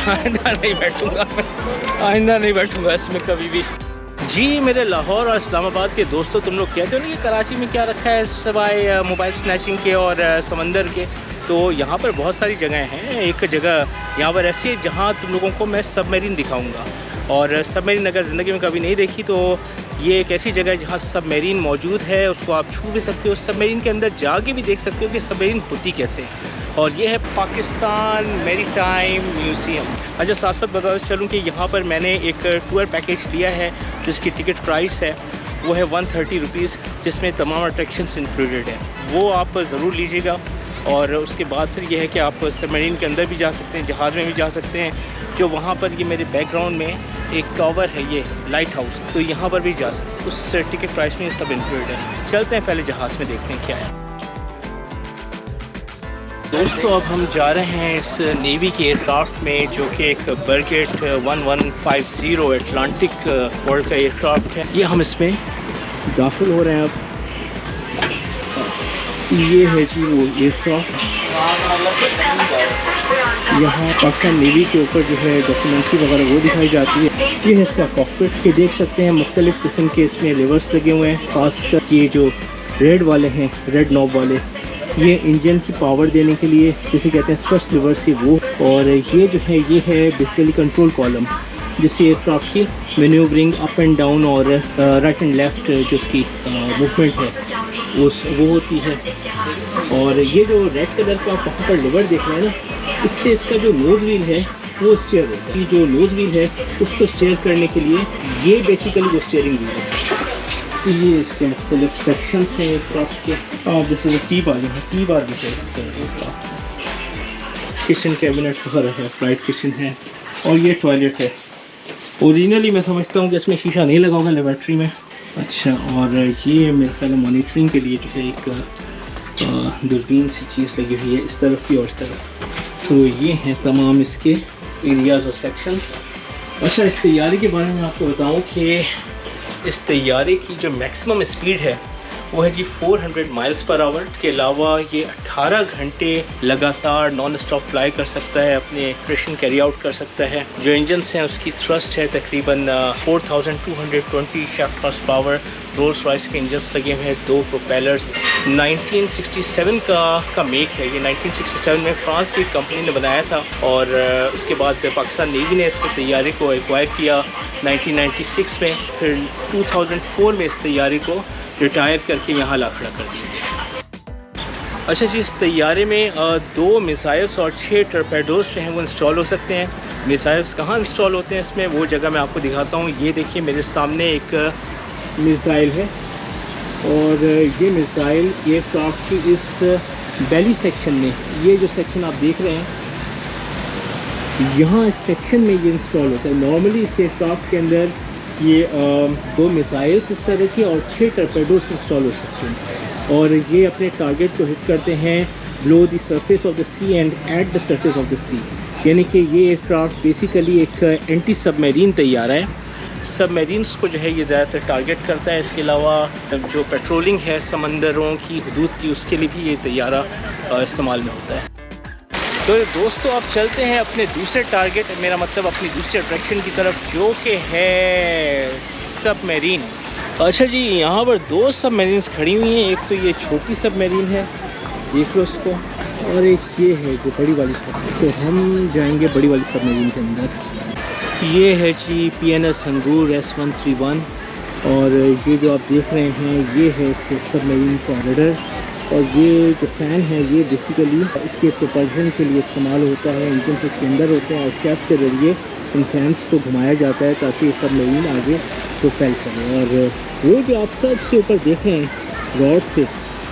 आइंदा नहीं बैठूंगा मैं, आइंदा नहीं बैठूंगा इसमें कभी भी। जी मेरे लाहौर और इस्लामाबाद के दोस्तों, तुम लोग कहते हो ना कि कराची में क्या रखा है सिवाय मोबाइल स्नैचिंग के और समंदर के, तो यहाँ पर बहुत सारी जगह हैं। एक जगह यहाँ पर ऐसी है जहाँ तुम लोगों को मैं सबमरीन दिखाऊंगा, और सबमरीन अगर ज़िंदगी में कभी नहीं देखी तो ये एक ऐसी जगह है जहाँ सबमरीन मौजूद है, उसको आप छू भी सकते हो, सबमरीन के अंदर जाके भी देख सकते हो कि सबमरीन होती कैसे। और ये है पाकिस्तान मैरीटाइम म्यूज़ियम। अच्छा साथ साथ बताते चलूँ कि यहाँ पर मैंने एक टूर पैकेज लिया है जिसकी टिकट प्राइस है वो है 130 रुपीज़, जिसमें तमाम अट्रैक्शंस इंक्लूडेड है, वो आप ज़रूर लीजिएगा। और उसके बाद फिर ये है कि आप सबमरीन के अंदर भी जा सकते हैं, जहाज़ में भी जा सकते हैं। जो वहाँ पर ये मेरे बैकग्राउंड में एक टावर है, ये लाइट हाउस, तो यहाँ पर भी जा सकते हैं, उस टिकट प्राइस में ये सब इंक्लूडेड है। चलते हैं पहले जहाज़ में, देखते हैं क्या है। दोस्तों अब हम जा रहे हैं इस नेवी के एयरक्राफ्ट में, जो कि एक बर्गेट 1150 एटलांटिक वर्ल्ड का एयरक्राफ्ट है। ये हम इसमें दाखिल हो रहे हैं अब। ये है जी वो एयरक्राफ्ट, यहाँ पाकिस्तान नेवी के ऊपर जो है डॉक्यूमेंट्री वगैरह वो दिखाई जाती है। ये है इसका कॉकपिट, ये देख सकते हैं मुख्तलिफ़ किस्म के इसमें लेवर्स लगे हुए हैं, खासकर ये जो रेड वाले हैं, रेड नॉब वाले, ये इंजन की पावर देने के लिए जिसे कहते हैं थ्रस्ट लिवर्स से वो। और ये जो है ये है बेसिकली कंट्रोल कॉलम, जिससे एयरक्राफ्ट की मैन्यूवरिंग अप एंड डाउन और राइट एंड लेफ़्ट जो इसकी मूवमेंट है वो होती है। और ये जो रेड कलर का आप वहाँ पर लिवर देख रहे हैं ना, इससे इसका जो नोज़ व्हील है वो स्टीयर होता है। जो नोज़ व्हील है उसको स्टीयर करने के लिए ये बेसिकली वो स्टीयरिंग व्हील है। ये इसके मुख्तलिफ सेक्शंस हैं एयरक्राफ्ट के, और जैसे टी बार है, टी बार भी है, किचन कैबिनेट वगैरह है, फ्लाइट किचन है, और ये टॉयलेट है। ओरिजिनली मैं समझता हूँ कि इसमें शीशा नहीं लगा होगा लेबॉर्ट्री में। अच्छा, और ये मेरे ख्याल मॉनिटरिंग के लिए जो है एक दूरबीन सी चीज़ लगी हुई है इस तरफ की और इस तरफ। तो ये हैं तमाम इसके एरियाज़ और सेक्शंस। अच्छा, इस तैयारी के बारे में आपको बताऊँ कि इस तैयारे की जो मैक्सिमम स्पीड है वो है जी 400 माइल्स पर आवर। इसके अलावा ये 18 घंटे लगातार नॉन स्टॉप फ्लाई कर सकता है, अपने ऑपरेशन कैरी आउट कर सकता है। जो इंजन्स हैं उसकी थ्रस्ट है तकरीबन 4220 shaft horse power. Rolls Royce के इंजन्स लगे हुए हैं, 2 प्रोपेलर्स। 1967 का मेक है ये, 1967 में फ्रांस की कंपनी ने बनाया था, और उसके बाद पाकिस्तान नेवी ने इस तैयारे को एक्वायर किया 1996 में। फिर 2004 में इस तैयारे को रिटायर करके यहाँ ला खड़ा कर दिया गया। अच्छा जी, इस तैयारे में 2 मिसाइल्स और 6 टॉर्पेडोज जो हैं वो इंस्टॉल हो सकते हैं। मिसाइल्स कहाँ इंस्टॉल होते हैं इसमें, वो जगह मैं आपको दिखाता हूँ। ये देखिए मेरे सामने एक मिसाइल है, और ये मिसाइल एयरक्राफ्ट की इस बेली सेक्शन में, ये जो सेक्शन आप देख रहे हैं यहाँ, इस सेक्शन में ये इंस्टॉल होता है। नॉर्मली इस एयरक्राफ्ट के अंदर ये 2 मिसाइल्स इस तरह की और 6 टॉर्पेडोज इंस्टॉल हो सकते हैं, और ये अपने टारगेट को हिट करते हैं below the surface of the sea and at the surface of the sea. यानी कि ये एयरक्राफ्ट बेसिकली एक एंटी सबमरीन तैयारा है। सबमरीन्स को जो है ये ज़्यादातर टारगेट करता है। इसके अलावा जो पेट्रोलिंग है समंदरों की हदूद की, उसके लिए भी ये तैयारा इस्तेमाल में होता है। तो दोस्तों अब चलते हैं अपने दूसरे टारगेट, मेरा मतलब अपनी दूसरे अट्रैक्शन की तरफ, जो कि है सबमरीन। अच्छा जी, यहाँ पर 2 सबमरीन्स खड़ी हुई हैं। एक तो ये छोटी सबमरीन है, देख लो उसको, और एक ये है जो बड़ी वाली सबमरीन। तो हम जाएंगे बड़ी वाली सबमरीन के अंदर। ये है जी PNS हंगूर S131, और ये जो आप देख रहे हैं ये है सबमरीन का रडर, और ये जो फ़ैन है ये बेसिकली इसके प्रोपल्शन के लिए इस्तेमाल होता है। इंजन इसके अंदर होते हैं और शेफ्ट के ज़रिए इन फैंस को घुमाया जाता है ताकि सबमरीन आगे प्रोपेल करे। और वो जो आप सबसे ऊपर देख रहे हैं रॉड से,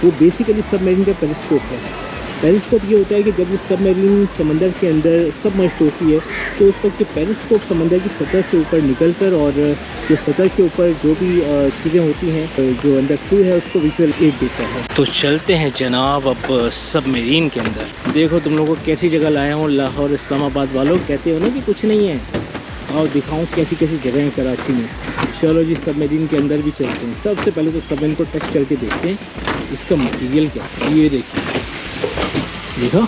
वो बेसिकली सबमरीन का पेरिस्कोप है। पेरिस्कोप ये होता है कि जब ये सबमरीन समंदर के अंदर सबमर्ज्ड होती है तो उस वक्त पेरिस्कोप समंदर की सतह से ऊपर निकलकर और जो सतह के ऊपर जो भी चीज़ें होती हैं, जो अंदर क्रू है, उसको विजुअल एड देता है। तो चलते हैं जनाब अब सबमरीन के अंदर। देखो तुम लोगों को कैसी जगह लाया हूँ, लाहौर इस्लामाबाद वालों। कहते हो ना कि कुछ नहीं है, और दिखाऊँ कैसी कैसी जगह है कराची में। चलो जी सबमरीन के अंदर भी चलते हैं। सबसे पहले तो सबमरीन को टच करके देखते हैं इसका मटीरियल क्या है। ये देखिए, देखो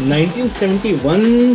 1971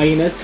INS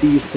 30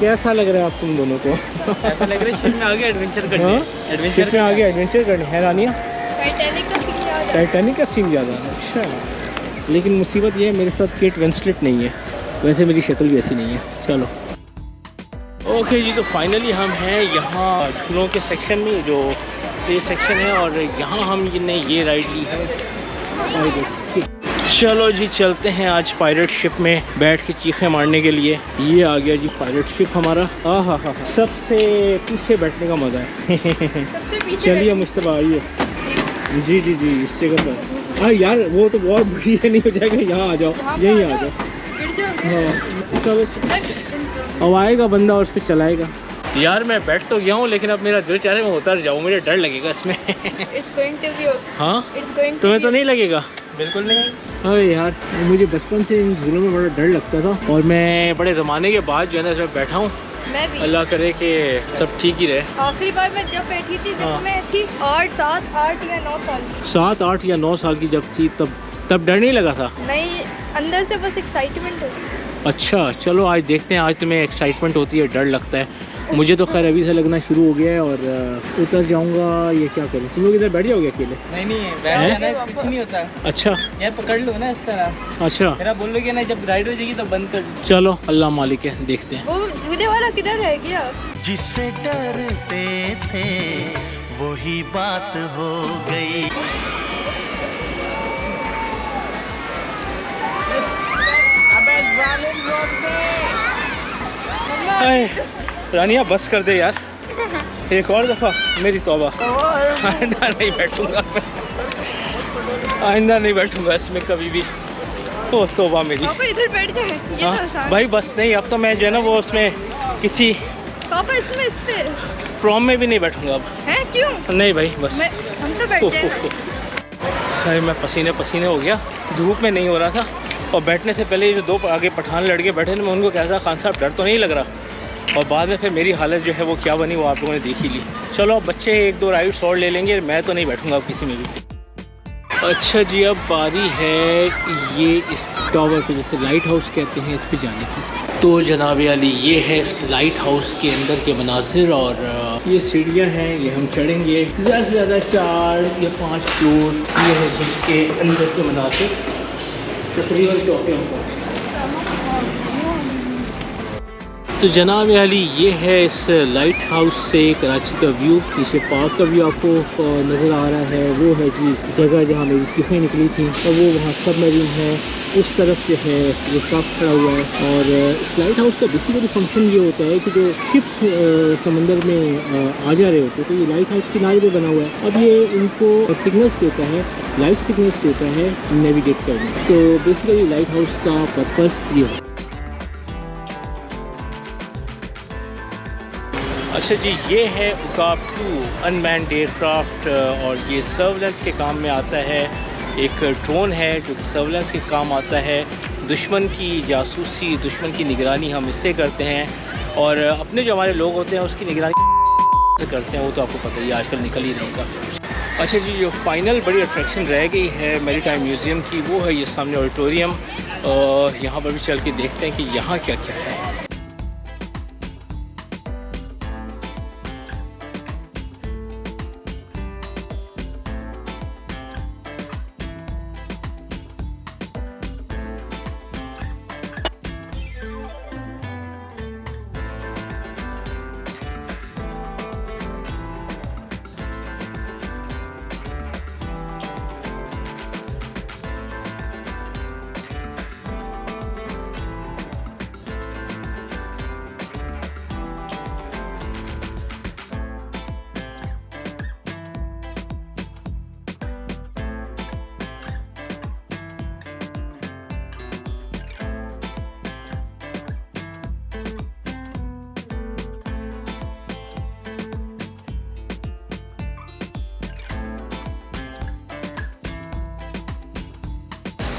कैसा लग रहा है आप तुम दोनों को? ऐसा लग रहा है शिप में आगे एडवेंचर करने हाँ? एडवेंचर शिप में आगे एडवेंचर करने है रानिया? टाइटैनिक टाइटैनिक का का सीन याद है। सीन ज़्यादा है। अच्छा, लेकिन मुसीबत ये है मेरे साथ केट विंसलेट नहीं है, वैसे मेरी शक्ल भी ऐसी नहीं है। चलो ओके जी, तो फाइनली हम हैं यहाँ झूलों के सेक्शन में, जो प्ले सेक्शन है, और यहाँ हम ने ये राइड ली है पायरेट। चलो जी चलते हैं आज पायरेट शिप में बैठ के चीखें मारने के लिए। ये आ गया जी पायरेट शिप हमारा। हाँ, सबसे पीछे बैठने का मज़ा है। सबसे पीछे चलिए मुस्तफा आइए। जी जी जी, इससे करता हाँ यार, वो तो बहुत बुरी नहीं हो जाएगा। यहाँ आ जाओ, यहीं आ जाओ। गिर जाओ। हाँ चलो, अब आएगा बंदा और उसको चलाएगा। यार मैं बैठ तो गया हूँ, लेकिन अब मेरा दिल चाह रहा है मैं उतर जाऊँ, मुझे डर लगेगा इसमें। It's going to be okay. हाँ, It's going to तुम्हें be तो नहीं लगेगा? बिल्कुल नहीं। अरे यार, मुझे बचपन से इन झूलों में बड़ा डर लगता था, और मैं बड़े ज़माने के बाद जो है ना इसमें बैठा हूँ। मैं भी। अल्लाह करे कि सब ठीक ही रहे। आखिरी बार मैं जब बैठी थी हाँ। जब मैं थी 8 या 9 साल की। 7, 8 या 9 साल की जब थी, तब डर नहीं लगा था? नहीं, अंदर से बस एक्साइटमेंट होती। अच्छा चलो, आज देखते हैं। आज तुम्हें एक्साइटमेंट होती है, डर लगता है। मुझे तो खैर अभी से लगना शुरू हो गया है, और उतर जाऊंगा। ये क्या करूँ? तुम लोग इधर बैठ जाओगे अकेले? नहीं बैठ जाना है, कुछ नहीं होता। अच्छा यार पकड़ लो ना इस तरह। अच्छा, मेरा बोलोगे ना जब राइड हो जाएगी तो बंद कर। चलो अल्लाह मालिक है, देखते हैं। वो झूले वाला किधर रह गया? जिससे डरते थे वही बात हो गई। अरे, रानिया बस कर दे यार, एक और दफ़ा। मेरी तौबा, आइंदा नहीं बैठूंगा मैं, आइंदा नहीं बैठूंगा इसमें कभी भी। ओ तौबा मेरी। पापा इधर बैठ जाए, ये तो हाँ आसान। भाई, बस नहीं, अब तो मैं जो है ना वो उसमें किसी पापा इसमें इस पे प्रॉम में भी नहीं बैठूंगा अब। हैं? क्यों? नहीं भाई बस। हम तो बैठ जाए। अरे मैं पसीने पसीने हो गया, धूप में नहीं हो रहा था। और बैठने से पहले जो 2 आगे पठान लड़के बैठे थे, मैं उनको कहता खान साहब डर तो नहीं लग रहा, और बाद में फिर मेरी हालत जो है वो क्या बनी वो आप लोगों ने देख ही ली। चलो अब बच्चे 1-2 राइड्स और ले लेंगे, मैं तो नहीं बैठूंगा अब किसी में भी। अच्छा जी, अब बारी है ये इस टावर पे, जैसे लाइट हाउस कहते हैं, इस पे जाने की। तो जनाब अली, ये है इस लाइट हाउस के अंदर के मनाजिर, और ये सीढ़ियाँ हैं, ये हम चढ़ेंगे ज़्यादा से ज़्यादा 4 या 5 फ्लोर। ये है जिसके अंदर के मनाजिर, तकरीबन 4 होगा। तो जनाब अली, ये है इस लाइट हाउस से कराची का व्यू। पीछे पार्क का व्यू आपको नज़र आ रहा है। वो है जी जगह जहाँ मेरी चीखें निकली थी, और वो वहाँ सब मरीन है। उस तरफ जो है वो ट्रक खड़ा हुआ है। और इस लाइट हाउस का बेसिकली फंक्शन ये होता है कि जो शिप्स समंदर में आ जा रहे होते हैं, तो ये लाइट हाउस किनारे पे बना हुआ है। अब ये उनको सिग्नल्स देता है, लाइट सिग्नल्स देता है नेविगेट करने। तो बेसिकली लाइट हाउस का पर्पस ये है। अच्छा जी, ये है उकाब 2 अनमैन्ड एयरक्राफ्ट, और ये सर्वेलेंस के काम में आता है। एक ड्रोन है जो कि सर्वेलेंस के काम आता है। दुश्मन की जासूसी, दुश्मन की निगरानी हम इससे करते हैं, और अपने जो हमारे लोग होते हैं उसकी निगरानी करते हैं। वो तो आपको पता ही आजकल निकल ही रहेगा। अच्छा जी, जो फाइनल बड़ी अट्रैक्शन रह गई है मैरीटाइम म्यूज़ियम की, वो है ये सामने ऑडिटोरियम। यहाँ पर भी चल के देखते हैं कि यहाँ क्या क्या है।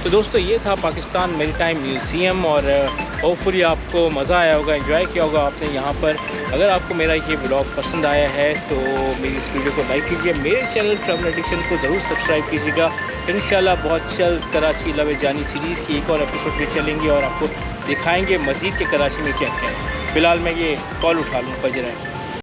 तो दोस्तों, ये था पाकिस्तान मैरीटाइम म्यूज़ियम, और होपफुली आपको मज़ा आया होगा, एंजॉय किया होगा आपने यहाँ पर। अगर आपको मेरा ये ब्लॉग पसंद आया है तो मेरी इस वीडियो को लाइक कीजिए, मेरे चैनल ट्रैवल एडिक्शन को ज़रूर सब्सक्राइब कीजिएगा, इंशाल्लाह बहुत जल्द कराची लव जानी सीरीज़ की एक और एपिसोड में चलेंगे और आपको दिखाएंगे मज़ीद के कराची में क्या क्या है। फ़िलहाल मैं ये कॉल उठा लूँ, फजर है।